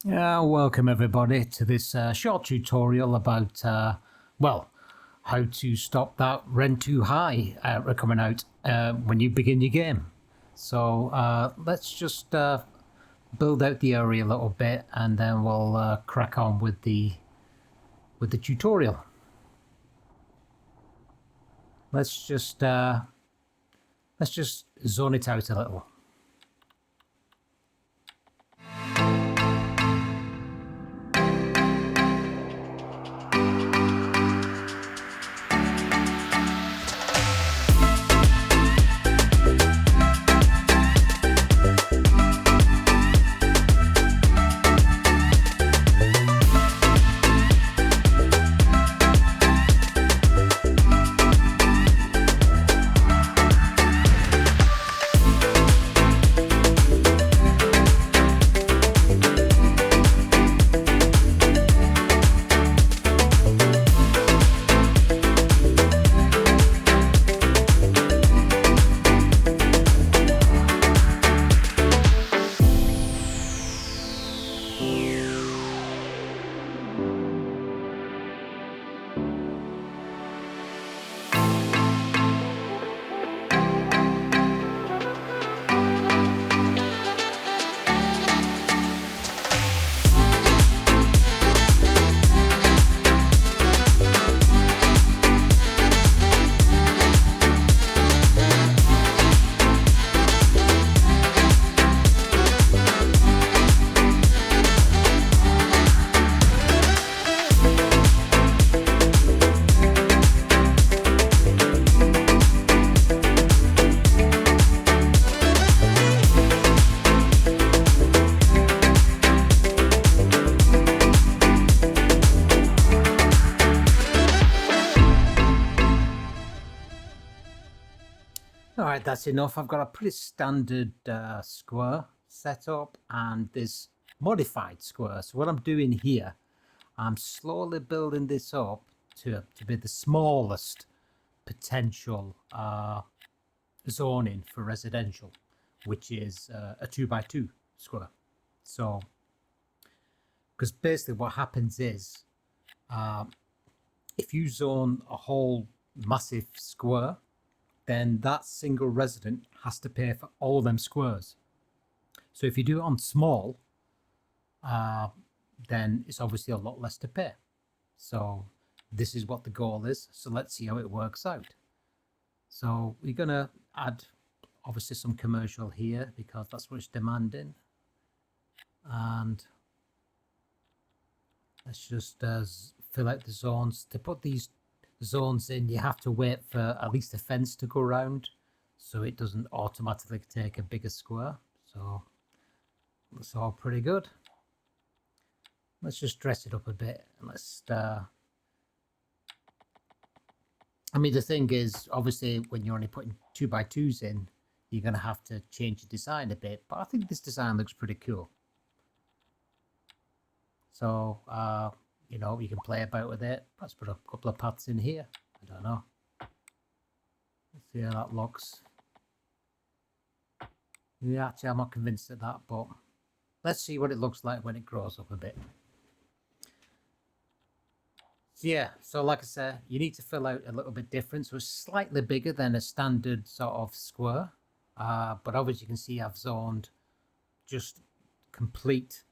Welcome everybody to this short tutorial about, well, how to stop that rent too high coming out when you begin your game. So let's just build out the area a little bit and then we'll crack on with the tutorial. Let's just zone it out a little. All right, that's enough. I've got a pretty standard square setup and this modified square. So what I'm doing here, I'm slowly building this up to be the smallest potential zoning for residential, which is a 2x2 square. So, because basically what happens is, if you zone a whole massive square, then that single resident has to pay for all them squares. So if you do it on small, then it's obviously a lot less to pay. So this is what the goal is. So let's see how it works out. So we're going to add obviously some commercial here because that's what it's demanding. And let's just fill out the zones. To put these zones in, you have to wait for at least a fence to go around so it doesn't automatically take a bigger square. So that's all pretty good. Let's just dress it up a bit and let's I mean, the thing is, obviously when you're only putting 2x2s in, you're going to have to change the design a bit, but I think this design looks pretty cool. So you know, you can play about with it. Let's put a couple of paths in here. I don't know. Let's see how that looks. Yeah, actually, I'm not convinced of that, but let's see what it looks like when it grows up a bit. So yeah, so like I said, you need to fill out a little bit different. So it's slightly bigger than a standard sort of square. But obviously you can see I've zoned just complete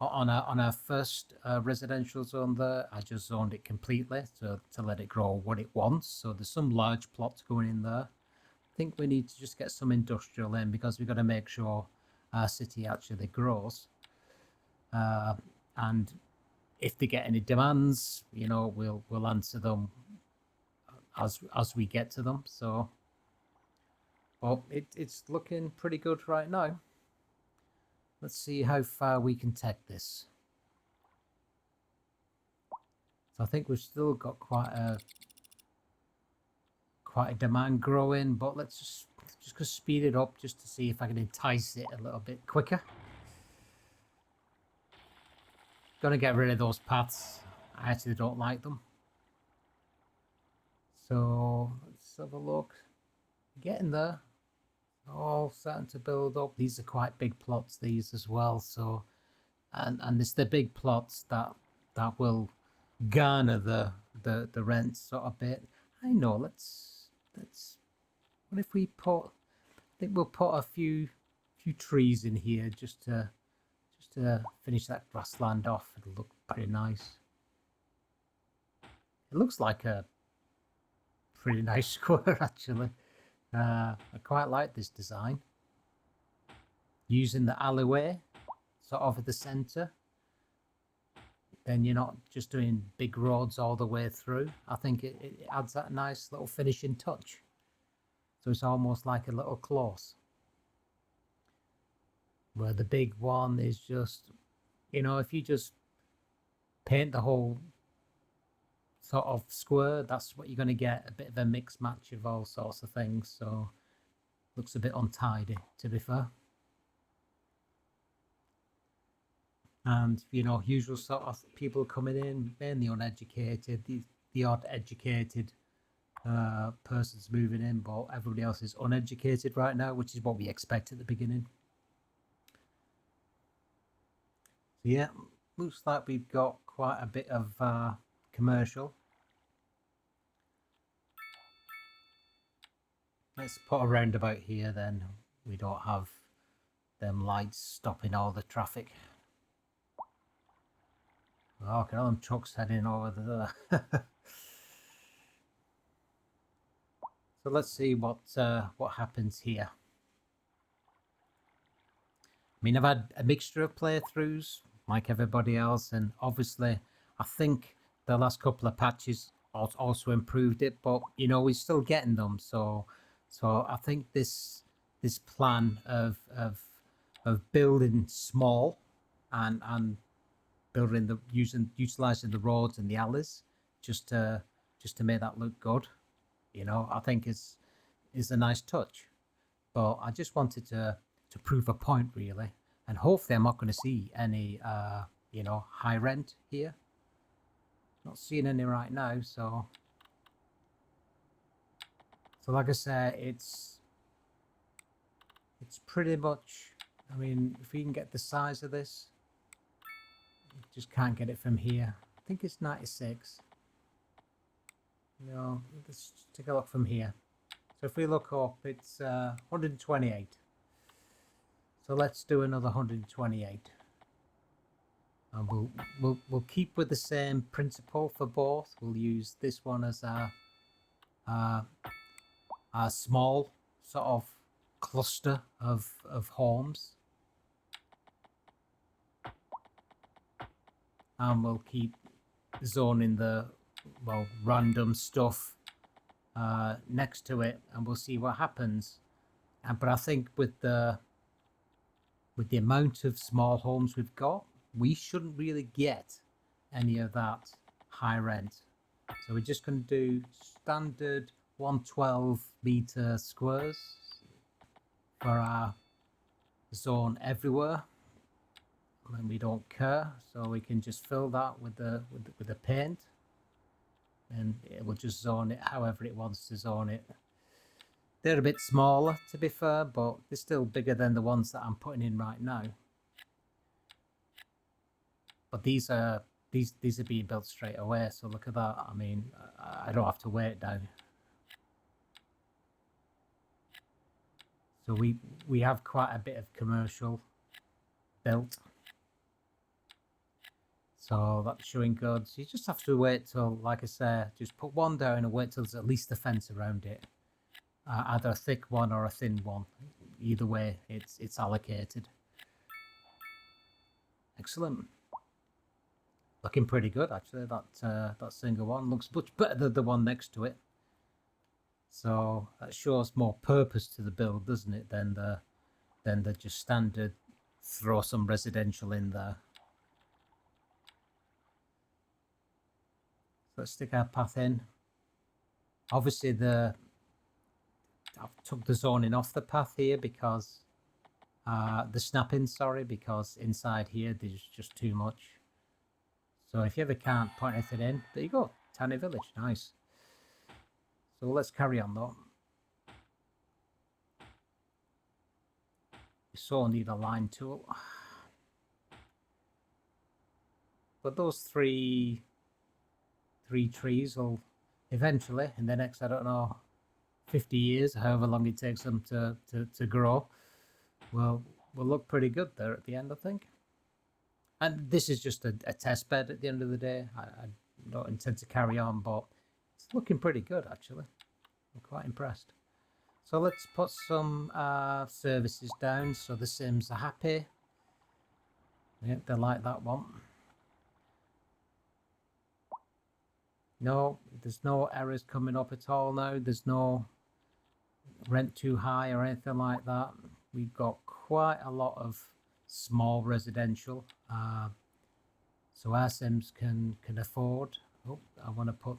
on our first residential zone there. I just zoned it completely to let it grow what it wants. So there's some large plots going in there. I think we need to just get some industrial in because we've got to make sure our city actually grows. And if they get any demands, you know, we'll answer them as we get to them. So, well, it's looking pretty good right now. Let's see how far we can take this. So I think we've still got quite a demand growing, but let's just go speed it up just to see if I can entice it a little bit quicker. Gonna get rid of those paths. I actually don't like them. So let's have a look. Getting there. All starting to build up. These are quite big plots, these as well. So and it's the big plots that will garner the rent sort of bit. I know. Let's. What if we put? I think we'll put a few trees in here just to finish that grassland off. It'll look pretty nice. It looks like a pretty nice square actually. I quite like this design. Using the alleyway sort of at the centre. Then you're not just doing big roads all the way through. I think it adds that nice little finishing touch. So it's almost like a little close. Where the big one is just, if you just paint the whole sort of square, that's what you're going to get, a bit of a mix match of all sorts of things. So looks a bit untidy, to be fair. And usual sort of people coming in, mainly uneducated, the odd educated person's moving in, but everybody else is uneducated right now, which is what we expect at the beginning. So yeah, looks like we've got quite a bit of commercial. Let's put a roundabout here, then we don't have them lights stopping all the traffic. Oh, look at all them trucks heading over there. So let's see what happens here. I mean, I've had a mixture of playthroughs, like everybody else, and obviously, I think the last couple of patches also improved it. But we're still getting them. So I think this plan of building small and building utilizing the roads and the alleys just to make that look good, I think is a nice touch. But I just wanted to prove a point, really, and hopefully I'm not going to see any high rent here. Not seeing any right now. So like I said, it's pretty much, I mean, if we can get the size of this, just can't get it from here. I think it's 96. Let's take a look from here. So if we look up, it's 128. So let's do another 128. And we'll keep with the same principle for both. We'll use this one as a small sort of cluster of homes. And we'll keep zoning the random stuff next to it, and we'll see what happens. But I think with the amount of small homes we've got, we shouldn't really get any of that high rent. So we're just going to do standard 112 meter squares for our zone everywhere. And we don't care, so we can just fill that with the paint, and it will just zone it however it wants to zone it. They're a bit smaller, to be fair, but they're still bigger than the ones that I'm putting in right now. But these are being built straight away, so look at that. I mean, I don't have to wait down. So we have quite a bit of commercial built. So that's showing good. So you just have to wait till, like I say, just put one down and wait till there's at least a fence around it. Either a thick one or a thin one. Either way, it's allocated. Excellent. Looking pretty good, actually. That single one looks much better than the one next to it. So that shows more purpose to the build, doesn't it? Than the just standard throw some residential in there. So let's stick our path in. Obviously, I've took the zoning off the path here because the snapping, sorry, because inside here there's just too much. So if you ever can't put anything in, there you go, tiny village, nice. So let's carry on though. You so need a line tool. but those three trees will eventually, in the next, I don't know, 50 years, however long it takes them to grow, will look pretty good there at the end, I think. And this is just a test bed at the end of the day. I don't intend to carry on, but it's looking pretty good, actually. I'm quite impressed. So let's put some services down so the Sims are happy. Yeah, they like that one. No, there's no errors coming up at all now. There's no rent too high or anything like that. We've got quite a lot of small residential, so our Sims can afford. Oh, I want to put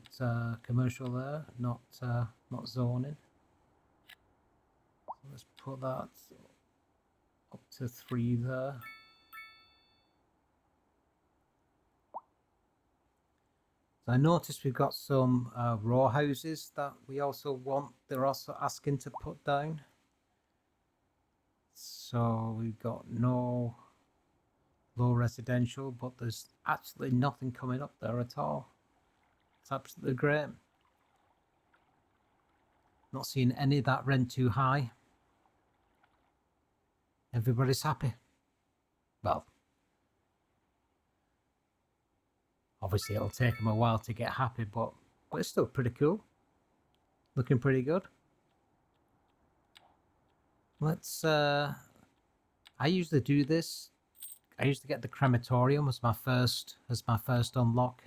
commercial there, not zoning. So let's put that up to 3 there. So I noticed we've got some row houses that we also want. They're also asking to put down. So we've got no low residential, but there's actually nothing coming up there at all. It's absolutely great. Not seeing any of that rent too high. Everybody's happy. Well, obviously it'll take them a while to get happy, but it's still pretty cool. Looking pretty good. Let's I usually do this. I used to get the crematorium as my first unlock.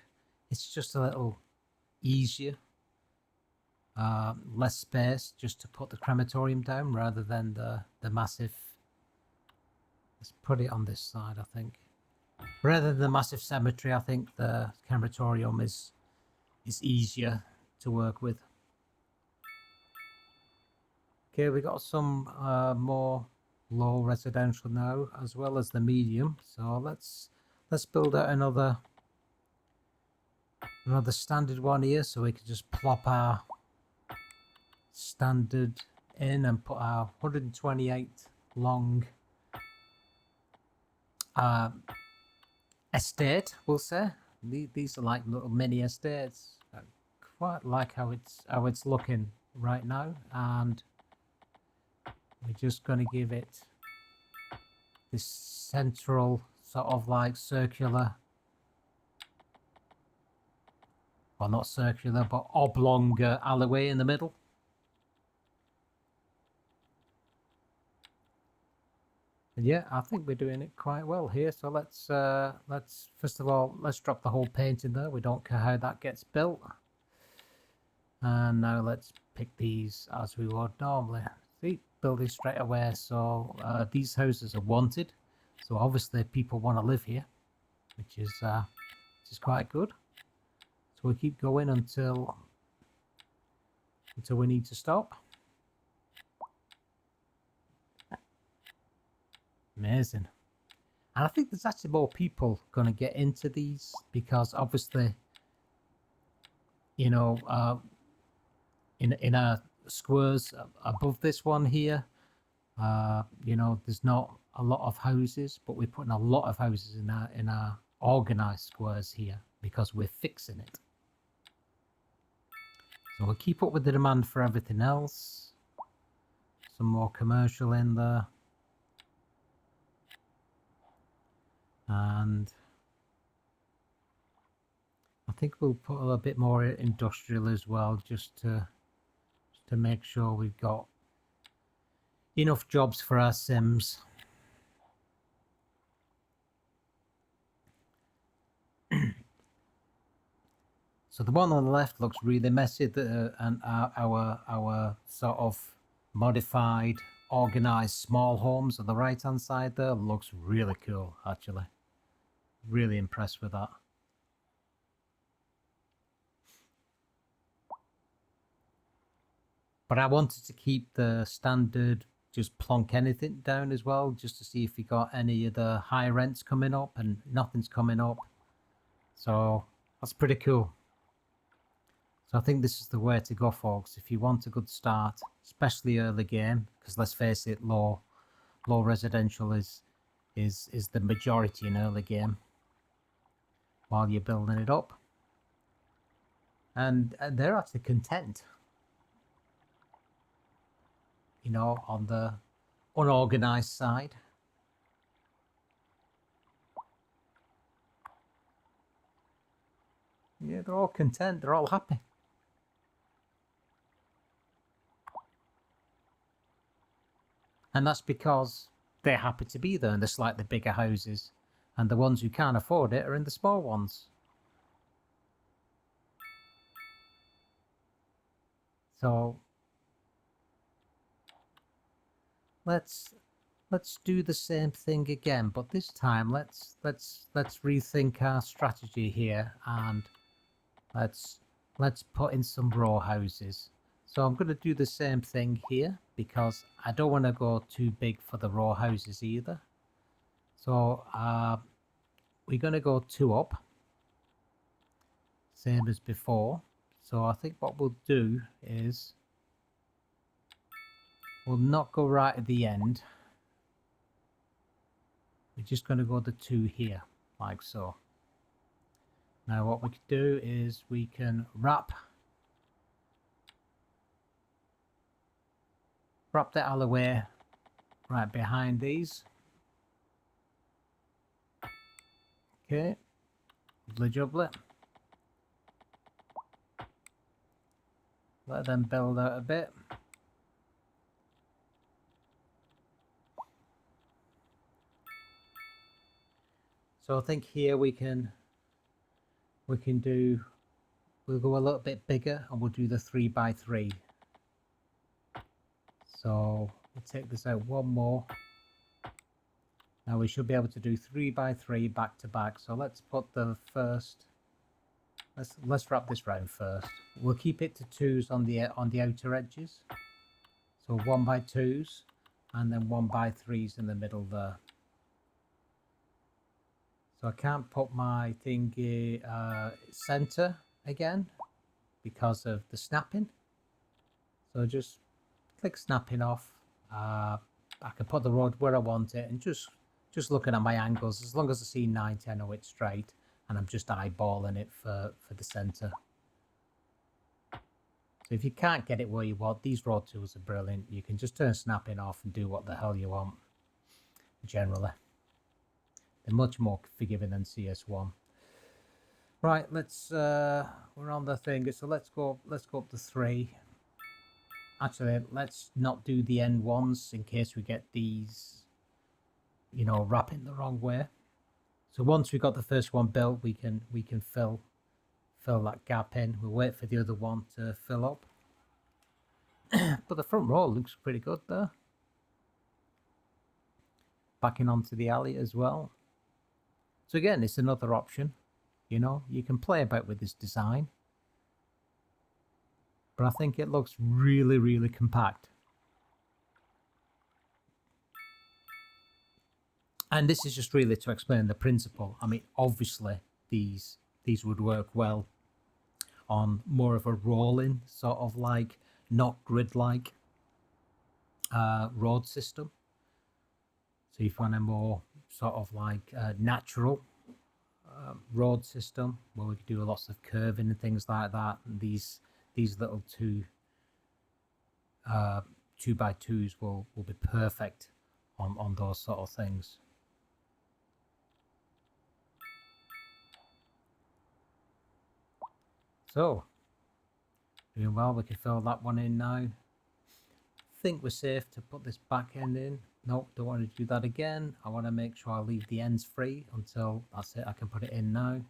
It's just a little easier. Less space just to put the crematorium down rather than the massive. Let's put it on this side, I think. Rather than the massive cemetery, I think the crematorium is easier to work with. Okay, we got some more low residential now, as well as the medium. So let's build out another standard one here, so we can just plop our standard in and put our 128 long estate, we'll say. These are like little mini estates. I quite like how it's looking right now, and we're just going to give it this central sort of like circular, well, not circular, but oblong alleyway in the middle. And yeah, I think we're doing it quite well here. So let's first of all, let's drop the whole paint in there. We don't care how that gets built. And now let's pick these as we would normally. See, building straight away. So these houses are wanted. So obviously people want to live here, which is quite good. So we'll keep going until we need to stop. Amazing. And I think there's actually more people going to get into these because obviously, you know, in our squares above this one here, you know, there's not a lot of houses, but we're putting a lot of houses in our organized squares here because we're fixing it. So we'll keep up with the demand for everything else. Some more commercial in there. And I think we'll put a bit more industrial as well, just to make sure we've got enough jobs for our Sims. So the one on the left looks really messy, and our sort of modified, organized small homes on the right hand side there looks really cool, actually. Really impressed with that. But I wanted to keep the standard, just plonk anything down as well, just to see if we got any of the high rents coming up, and nothing's coming up. So that's pretty cool. So I think this is the way to go, folks, if you want a good start, especially early game, because let's face it, low residential is the majority in early game. while you're building it up. And they're actually content, you know, on the unorganized side. Yeah, they're all content, they're all happy. And that's because they're happy to be there in the slightly bigger houses, and the ones who can't afford it are in the small ones. So let's do the same thing again, but this time let's rethink our strategy here, and let's put in some row houses. So I'm going to do the same thing here because I don't want to go too big for the row houses either. So we're going to go 2 up, same as before. So I think what we'll do is we'll not go right at the end. We're just going to go the 2 here, like so. Now what we can do is we can wrap the alleyway right behind these. Okay, lovely jubbly. Let them build out a bit. So I think here we can do, we'll go a little bit bigger and we'll do the 3x3. So we'll take this out one more. Now we should be able to do 3x3 back to back. So let's put the first, let's wrap this round first. We'll keep it to 2s on the outer edges. So 1x2s and then 1x3s in the middle there. So I can't put my thingy center again because of the snapping. So just click snapping off. I can put the road where I want it, and just looking at my angles, as long as I see 9/10 of it straight, and I'm just eyeballing it for the center. So if you can't get it where you want, these road tools are brilliant. You can just turn snapping off and do what the hell you want, generally. They're much more forgiving than CS1. Right, let's we're on the thing, so let's go up to 3. Actually, let's not do the end ones in case we get these, you know, wrapping the wrong way. So once we got the first one built, we can fill that gap in. We'll wait for the other one to fill up. But the front row looks pretty good there. Backing onto the alley as well. So again, it's another option. You know, you can play about with this design. But I think it looks really, really compact. And this is just really to explain the principle. I mean, obviously, these would work well on more of a rolling, sort of like, not grid-like road system. So if you want a more sort of like natural road system where we could do lots of curving and things like that, and these little 2x2s will be perfect on those sort of things. So doing well. We can fill that one in now. Think we're safe to put this back end in. Nope, don't want to do that again. I want to make sure I leave the ends free until that's it. I can put it in now.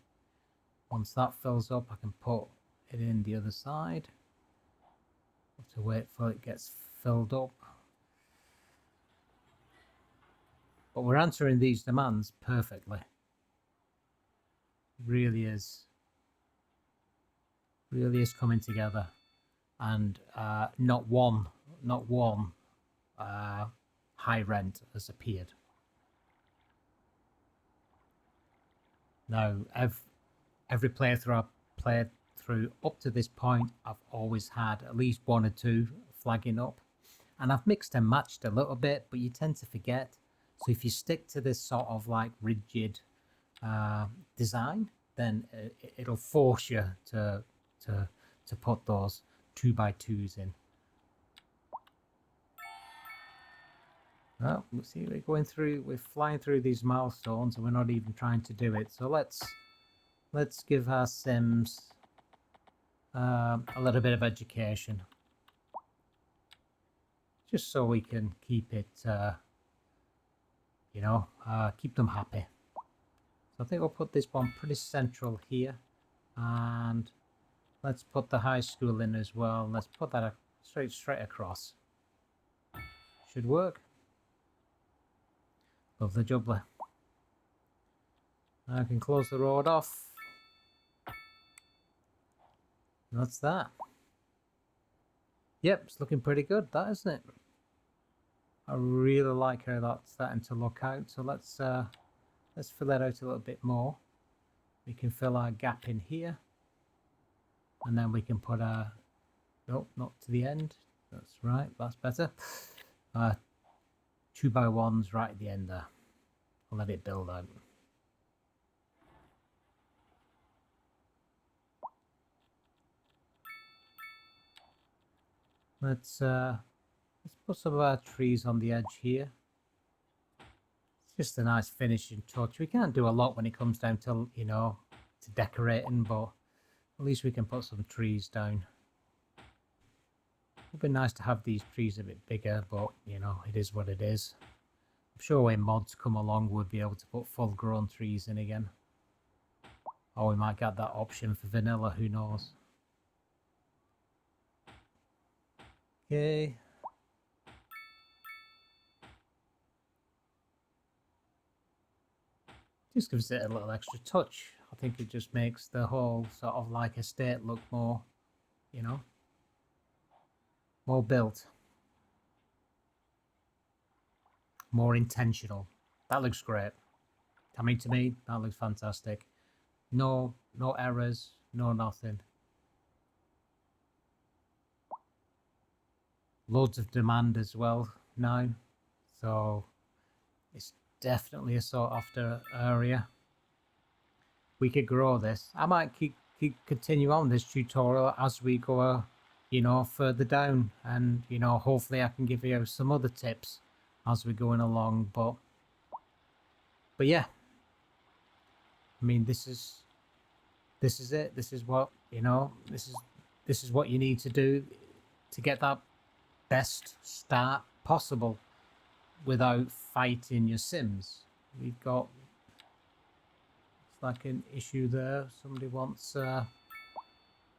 Once that fills up, I can put it in the other side. Have to wait till it gets filled up. But we're answering these demands perfectly. Really is coming together, and not one high rent has appeared. Now, every playthrough I've played through up to this point, I've always had at least 1 or 2 flagging up, and I've mixed and matched a little bit, but you tend to forget. So if you stick to this sort of like rigid design, then it'll force you to put those 2x2s in. Well, we see we're flying through these milestones, and we're not even trying to do it. So let's give our Sims a little bit of education, just so we can keep it, keep them happy. So I think we'll put this one pretty central here, and let's put the high school in as well. Let's put that straight across. Should work. Lovely jubbly. I can close the road off. That's that. Yep, it's looking pretty good, that, isn't it? I really like how that's starting to look out. So let's fill that out a little bit more. We can fill our gap in here, and then we can put our, nope, not to the end. That's right, that's better. 2x1s right at the end there. I'll let it build out. Let's put some of our trees on the edge here. It's just a nice finishing touch. We can't do a lot when it comes down to, to decorating, but at least we can put some trees down. It would be nice to have these trees a bit bigger, but it is what it is. I'm sure when mods come along, we'll be able to put full grown trees in again. Or we might get that option for vanilla, who knows. Okay. Just gives it a little extra touch. I think it just makes the whole sort of like estate look more, more built. More intentional. That looks great. I mean, to me, that looks fantastic. No errors, no nothing. Loads of demand as well now, so it's definitely a sought after area. We could grow this. I might continue on this tutorial as we go, further down, and hopefully I can give you some other tips as we're going along. But yeah, I mean, this is it. This is what this is what you need to do to get that best start possible without fighting your Sims. We've got, it's like an issue there. Somebody wants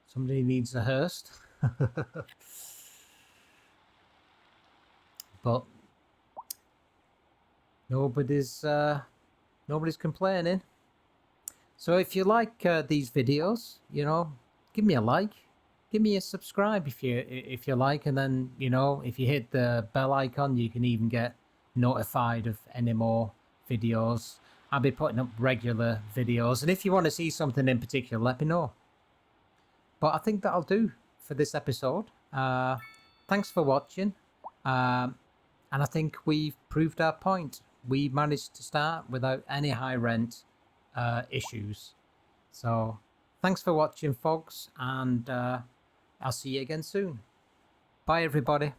somebody needs a hearse. But nobody's complaining. So if you like these videos, give me a like. Give me a subscribe if you like, and then if you hit the bell icon, you can even get notified of any more videos. I'll be putting up regular videos, and if you want to see something in particular, let me know. But I think that'll do for this episode. Thanks for watching, and I think we've proved our point. We managed to start without any high rent issues. So thanks for watching, folks, and I'll see you again soon. Bye, everybody.